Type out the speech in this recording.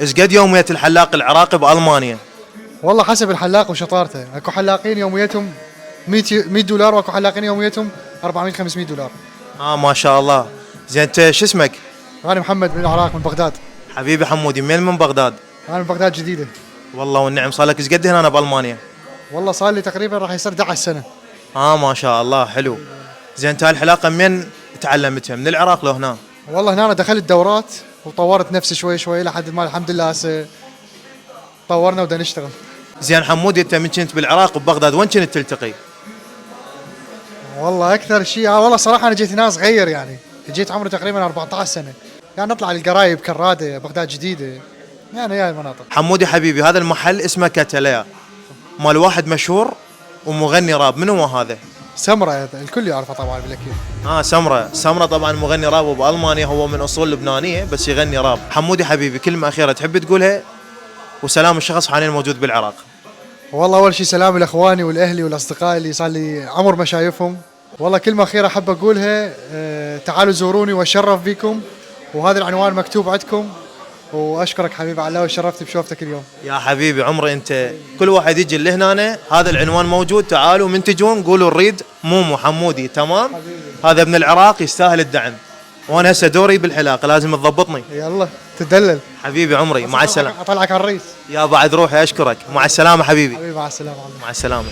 ايش قد يومية الحلاق العراقي بألمانيا؟ والله حسب الحلاق وشطارته، اكو حلاقين يوميتهم 100 دولار، واكو حلاقين يوميتهم 400 500 دولار. ما شاء الله. زين انت شو اسمك؟ انا محمد من العراق من بغداد. حبيبي حمودي، من بغداد؟ انا من بغداد جديده. والله والنعم. صار لك ايش قد هنا بألمانيا؟ والله صار لي تقريبا راح يصير 11 سنه. ما شاء الله، حلو. زين انت هالحلاقة من تعلمتها، من العراق لو هنا؟ والله هنا أنا دخلت دورات وطورت نفسي شوي شوي لحد ما الحمد لله هسه طورنا وبدنا نشتغل. زين حمودي، انت من كنت بالعراق وبغداد وين كنت تلتقي؟ والله اكثر شيء والله صراحه انا جيت هنا صغير، يعني جيت عمري تقريبا 14 سنه، يعني نطلع للقرايب كراده بغداد جديده، يعني هاي المناطق. حمودي حبيبي، هذا المحل اسمه كاتاليا، مال واحد مشهور ومغني راب، منو هذا؟ سمره الكل يعرفه طبعا بالاكيد. سمرة طبعا مغني راب، وبألمانيا هو من اصول لبنانيه بس يغني راب. حمودي حبيبي، كلمه اخيره تحب تقولها وسلام الشخص حاليا موجود بالعراق؟ والله اول شيء سلام لاخواني والاهلي والاصدقاء اللي صار لي عمر ما شايفهم. والله كلمه اخيره احب اقولها، تعالوا زوروني واتشرف بكم، وهذا العنوان مكتوب عندكم، واشكرك حبيبي على وشرفت بشوفتك اليوم. يا حبيبي عمري انت، كل واحد يجي لهنا هذا العنوان موجود، تعالوا من تجون قولوا نريد مومو حمودي، تمام حبيبي. هذا ابن العراق يستاهل الدعم، وانا هسه دوري بالحلاقه لازم تضبطني. يلا تدلل حبيبي عمري، مع السلامه. اطلعك على الرئيس يا بعد روحي، اشكرك، مع السلامه حبيبي. حبيبي مع السلامه. مع السلامه.